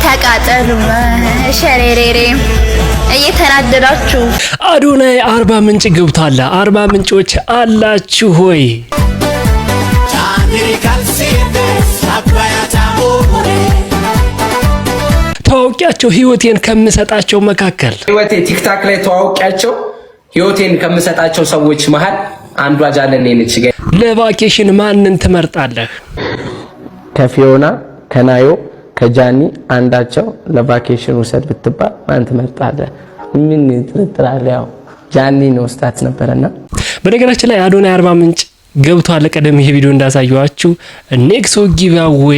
ተቃጠሉ ሸሬሬሬ እየተናደዳችሁ አዶናይ አርባ ምንጭ ገብቷል። አርባ ምንጮች አላችሁ ሆይ? ተዋውቂያቸው ህይወቴን ከምሰጣቸው መካከል ህይወቴ ቲክታክ ላይ ተዋውቂያቸው ህይወቴን ከምሰጣቸው ሰዎች መሃል አንዷ ጃለኔ ነች። ለቫኬሽን ማንን ትመርጣለህ? ከፊዮና ከናዮ ከጃኒ አንዳቸው ለቫኬሽን ወሰድ ብትባል ማን ትመርጣለህ? ምን ትጥራለህ? ያው ጃኒ ነው ስታት ነበርና በነገራችን ላይ አዶናይ አርባ ምንጭ ገብቷል። ቀደም ይሄ ቪዲዮ እንዳሳየዋችሁ ኔክሶ ጊቫዌ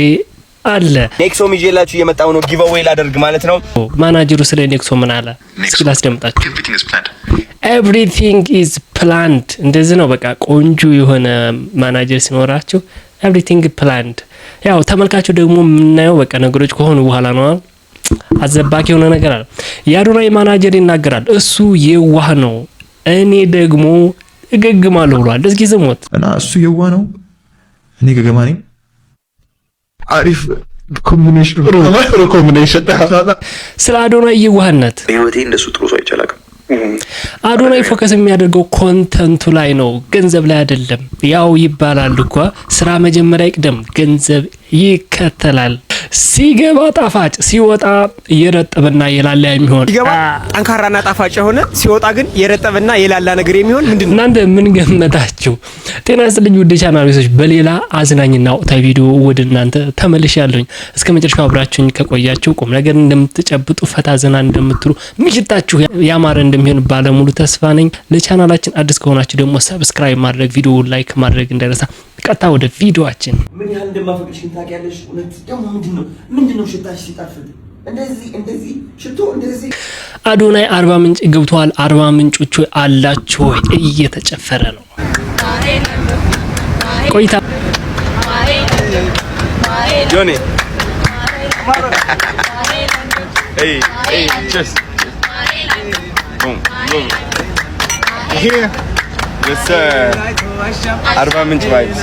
አለ። ኔክሶ ይዤላችሁ የመጣው ነው ጊቫዌ ላደርግ ማለት ነው። ማናጀሩ ስለ ኔክሶ ምን አለ? እስኪ ላስደምጣችሁ። everything is planned እንደዚህ ነው። በቃ ቆንጆ የሆነ ማናጀር ሲኖራችሁ everything planned። ያው ተመልካቹ ደግሞ የምናየው በቃ ነገሮች ከሆኑ በኋላ ነው። አዘባቂ የሆነ ነገር አለ። የአዶናይ ማናጀር ይናገራል። እሱ የዋህ ነው፣ እኔ ደግሞ እገግማለሁ ብሏል። እስኪ ስሙት። እና እሱ የዋህ ነው፣ እኔ ገገማ ነኝ። አሪፍ ኮምቢኔሽን። ስለ አዶናይ የዋህነት ህይወቴ እንደሱ ጥሩ ሰው አይቻላም። አዶናይ ፎከስ የሚያደርገው ኮንተንቱ ላይ ነው፣ ገንዘብ ላይ አይደለም። ያው ይባላል እኮ ስራ መጀመሪያ ይቅደም፣ ገንዘብ ይከተላል። ሲገባ ጣፋጭ ሲወጣ የረጠበና የላላ የሚሆን ሲገባ ጠንካራና ጣፋጭ የሆነ ሲወጣ ግን የረጠበና የላላ ነገር የሚሆን ምንድነው? እናንተ ምን ገመታችሁ? ጤና ይስጥልኝ ውድ ቻናሎች፣ በሌላ አዝናኝና ወቅታዊ ቪዲዮ ወደ እናንተ ተመልሻለሁኝ። እስከ መጨረሻው አብራችሁኝ ከቆያችሁ ቁም ነገር እንደምትጨብጡ ፈታ ዘና እንደምትሉ ምሽታችሁ ያማረ እንደሚሆን ባለሙሉ ተስፋ ነኝ። ለቻናላችን አዲስ ከሆናችሁ ደግሞ ሰብስክራይብ ማድረግ፣ ቪዲዮ ላይክ ማድረግ እንዳይረሳ። ቀጥታ ወደ ቪዲዮአችን። ምን ያህል እንደማፈቅርሽ ታውቂያለሽ? እውነት ደግሞ ምንድነው ሽታሽ ሲጣፍጥ እንደዚህ ሽቶ እንደዚህ። አዶናይ አርባ ምንጭ ገብቷል። አርባ ምንጮቹ አላችሁ ወይ? እየተጨፈረ ነው። ቆይታ ጆኒ ቸስ ቡም ቡም here yes አርባ ምንጭ ቫይብስ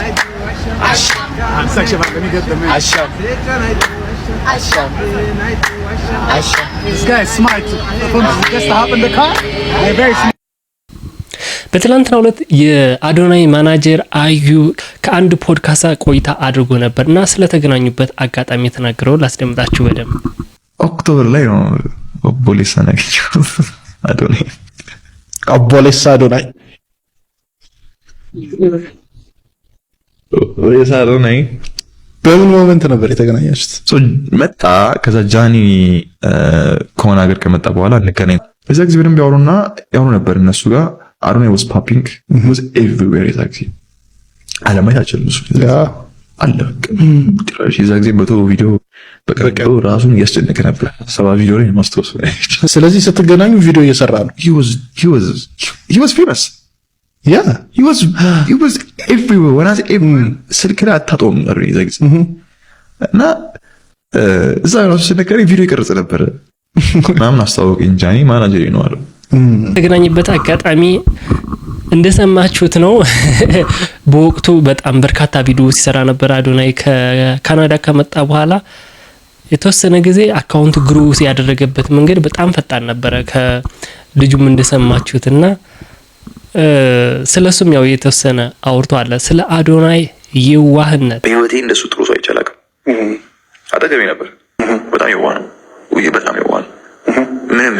በትላንትናው ዕለት የአዶናይ ማናጀር አዩ ከአንድ ፖድካስት ቆይታ አድርጎ ነበርና ስለተገናኙበት አጋጣሚ የተናገረው ላስደምጣችሁ በደንብ። ኦክቶበር ላይ ነው ኦቦሌሳ ናቸው አዶናይ አዶናይ በምን ሞመንት ነበር የተገናኛችሁት? መጣ። ከዛ ጃኒ ከሆነ ሀገር ከመጣ በኋላ እንገናኝ። በዛ ጊዜ በደንብ ያወሩ ነበር እነሱ ጋር። አዶናይ was popping, was everywhere exactly አለማየት አልችልም። እሱ አለ በቃ የዛ ጊዜ በቶ ቪዲዮ በቀረቀው ራሱን እያስጨነቀ ነበር። 70 ቪዲዮ ላይ ማስተዋወስ። ስለዚህ ስትገናኙ ቪዲዮ እየሰራ ነው። he was famous. Yeah, he was everywhere. when I say ስልክ ላይ አታጣውም ነበር የዛ ጊዜ እና እዛ ራሱ ሲነገረኝ ቪዲዮ ይቀርጽ ነበር ምናምን አስተዋወቀኝ። ጃኒ ማናጀር ነው አለው። ተገናኝበት አጋጣሚ እንደሰማችሁት ነው። በወቅቱ በጣም በርካታ ቪዲዮ ሲሰራ ነበር። አዶናይ ከካናዳ ከመጣ በኋላ የተወሰነ ጊዜ አካውንቱ ግሩ ያደረገበት መንገድ በጣም ፈጣን ነበር። ከልጁም እንደሰማችሁትና ስለሱም ያው የተወሰነ አውርቷል። ስለ አዶናይ የዋህነት ህይወቴ እንደሱ ጥሩ ሰው አይቻላም። አጠገቤ ነበር። በጣም የዋህ ነው። በጣም የዋህ ነው። ምንም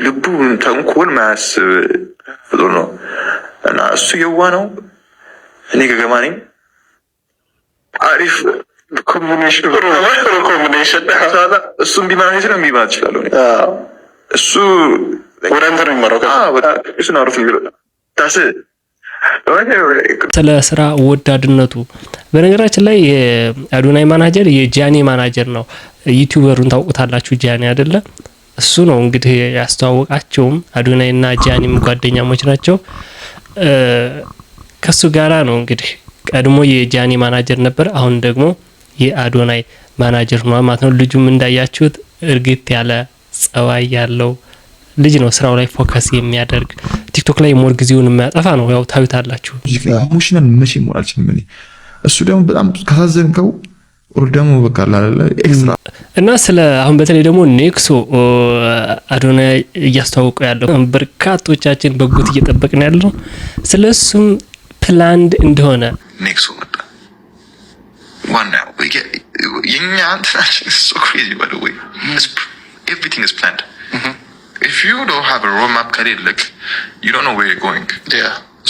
ልቡ ተንኮል ማያስብ ፍጡር ነው እና እሱ የዋህ ነው፣ እኔ ገገማ ነኝ። አሪፍ ኮምቢኔሽን። እሱ ቢማኔት ነው የሚባል ይችላል። እሱ ወደ አንተ ነው የሚመራው። እሱ ነው አሪፍ ነው። ስለ ስራ ወዳድነቱ በነገራችን ላይ የአዶናይ ማናጀር የጃኒ ማናጀር ነው። ዩቲዩበሩን ታውቁታላችሁ፣ ጃኒ አይደለ? እሱ ነው እንግዲህ ያስተዋወቃቸውም። አዶናይና ጃኒም ጓደኛሞች ናቸው። ከሱ ጋራ ነው እንግዲህ ቀድሞ የጃኒ ማናጀር ነበር፣ አሁን ደግሞ የአዶናይ ማናጀር ነው ማለት ነው። ልጁም እንዳያችሁት እርግጥ ያለ ጸባይ ያለው ልጅ ነው። ስራው ላይ ፎከስ የሚያደርግ ቲክቶክ ላይ ሞር ጊዜውን የሚያጠፋ ነው። ያው ታዩታላችሁ። ኢሞሽናል መቼ ሞራልችን ምን እሱ ደግሞ በጣም ካሳዘንከው ወር ደግሞ በቃ አላለ ኤክስትራ እና ስለ አሁን በተለይ ደግሞ ኔክሶ አዶናይ እያስተዋወቀ ያለው በርካቶቻችን በጉት እየጠበቅን ያለው ስለሱም ፕላንድ እንደሆነ ኔክሶ መጣ ዋና የኛ አንተናችን so crazy by the way everything is planned if you don't have a roadmap like you don't know where you're going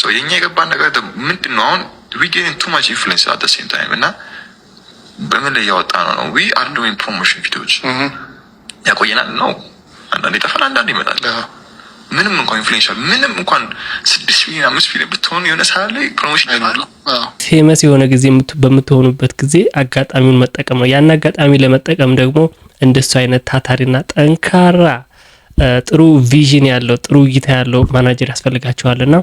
so የኛ የገባን ነገር ምንድነው አሁን we getting too much influence at the same time እና በምን ላይ ያወጣ ነው we are doing promotion videos ያቆየናል ነው አንዳንዴ ይጠፋል አንዳንዴ ይመጣል ምንም እንኳን ኢንፍሉዌንሻል ምንም እንኳን 6 ሚሊዮን 5 ሚሊዮን ብትሆኑ የሆነ ሰዓት ላይ ፕሮሞሽን ይላል ፌመስ የሆነ ጊዜ በምትሆኑበት ጊዜ አጋጣሚውን መጠቀም ነው ያን አጋጣሚ ለመጠቀም ደግሞ እንደሱ አይነት ታታሪና ጠንካራ ጥሩ ቪዥን ያለው ጥሩ እይታ ያለው ማናጀር ያስፈልጋቸዋልና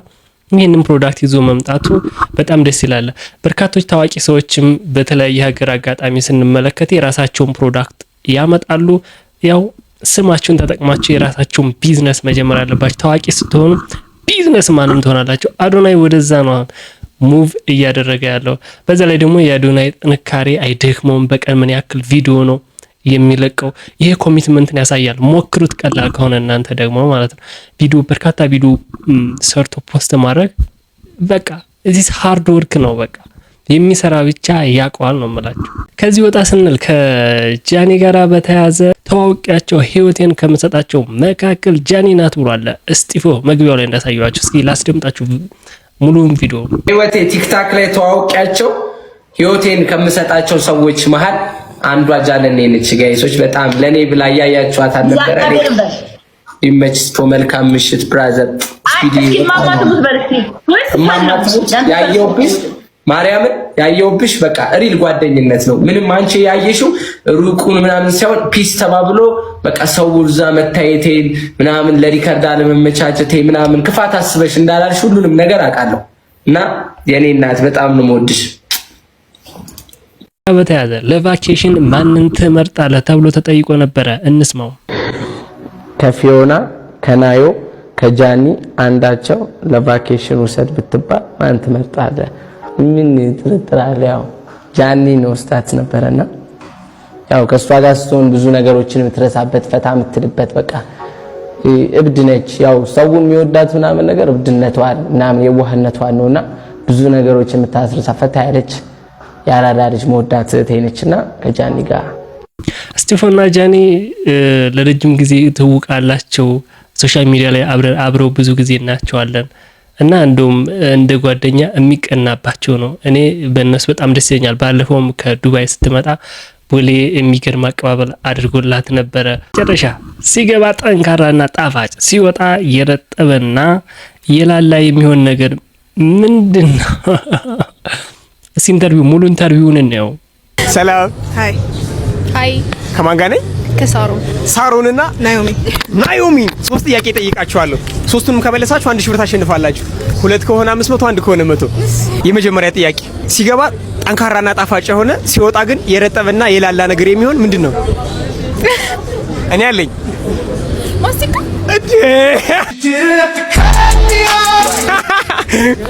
ይሄንን ፕሮዳክት ይዞ መምጣቱ በጣም ደስ ይላል በርካቶች ታዋቂ ሰዎችም በተለያየ ሀገር አጋጣሚ ስንመለከት የራሳቸውን ፕሮዳክት ያመጣሉ ያው ስማችሁን ተጠቅማችሁ የራሳችሁን ቢዝነስ መጀመር አለባችሁ ታዋቂ ስትሆኑ ቢዝነስ ማንም ትሆናላችሁ አዶናይ ወደዛ ነው ሙቭ እያደረገ ያለው በዛ ላይ ደግሞ የአዶናይ ጥንካሬ አይደክመውም በቀን ምን ያክል ቪዲዮ ነው የሚለቀው ይሄ ኮሚትመንትን ያሳያል ሞክሩት ቀላል ከሆነ እናንተ ደግሞ ማለት ነው ቪዲዮ በርካታ ቪዲዮ ሰርቶ ፖስት ማድረግ በቃ this hard work ነው በቃ የሚሰራ ብቻ ያቋል ነው ማለት ከዚህ ወጣ ስንል ከጃኒ ጋራ በተያዘ ተዋውቂያቸው ህይወቴን ከመሰጣቸው መካከል ጃኒ ናት ብሏል እስጢፎ መግቢያው ላይ እንዳሳያችሁ እስኪ ላስደምጣችሁ ሙሉውን ቪዲዮ ህይወቴ ቲክታክ ላይ ተዋውቂያቸው ህይወቴን ከመሰጣቸው ሰዎች መሃል አንዷ ጃለኔ ነች ጋይሶች በጣም ለኔ ብላ ያያያችኋት አልነበረ ኢሜጅ መልካም ምሽት ብራዘር ስፒዲ ያየውብሽ ማርያምን ያየውብሽ በቃ ሪል ጓደኝነት ነው ምንም አንቺ ያየሽው ሩቁን ምናምን ሳይሆን ፒስ ተባብሎ በቃ ሰውርዛ መታየቴን ምናምን ለሪከርድ አለመመቻቸቴ ምናምን ክፋት አስበሽ እንዳላልሽ ሁሉንም ነገር አውቃለሁ እና የኔ እናት በጣም ነው የምወድሽ በተያዘ ለቫኬሽን ማንን ትመርጣለህ ተብሎ ተጠይቆ ነበር እንስማው ከፊዮና ከናዮ ከጃኒ አንዳቸው ለቫኬሽን ውሰድ ብትባል ማን ትመርጣለህ ምን ትርጥራለ ያው ጃኒ ነው ስታት ነበርና ያው ከሷ ጋር ስትሆን ብዙ ነገሮችን የምትረሳበት ፈታ የምትልበት በቃ እብድ ነች ያው ሰው የሚወዳት ምናምን ነገር እብድነቷን ምናምን የዋህነቷን ነውና ብዙ ነገሮችን የምታስረሳ ፈታ ያለች ያራዳሪሽ መወዳት ተይነችና ከጃኒ ጋር እስጢፎና ጃኒ ለረጅም ጊዜ ትውቃላችሁ ሶሻል ሚዲያ ላይ አብረው ብዙ ጊዜ እናያቸዋለን እና እንደውም እንደ ጓደኛ የሚቀናባቸው ነው እኔ በእነሱ በጣም ደስ ይለኛል ባለፈውም ከዱባይ ስትመጣ ቦሌ የሚገርም አቀባበል አድርጎላት ነበረ ጨረሻ ሲገባ ጠንካራና ጣፋጭ ሲወጣ የረጠበና የላላ የሚሆን ነገር ምንድነው ኢንተርቪው ሙሉ ኢንተርቪውን ነው ሰላም ሃይ ከማን ጋር ነኝ ሳሮንና ናዮሚ ሶስት ጥያቄ ጠይቃችኋለሁ ሶስቱንም ከመለሳችሁ 1000 ብር ታሸንፋላችሁ ሁለት ከሆነ 500 አንድ ከሆነ 100 የመጀመሪያ ጥያቄ ሲገባ ጠንካራና ጣፋጭ የሆነ ሲወጣ ግን የረጠበና የላላ ነገር የሚሆን ምንድነው እኔ አለኝ ማስቲካ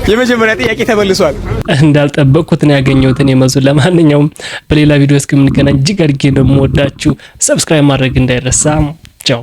የመጀመሪያ ጥያቄ ተመልሷል እንዳልጠበቅኩት ነው ያገኘሁት እኔ መዙ ለማንኛውም በሌላ ቪዲዮ እስከምንገናኝ እጅግ አድርጌ ነው የምወዳችሁ ሰብስክራይብ ማድረግ እንዳይረሳ ቻው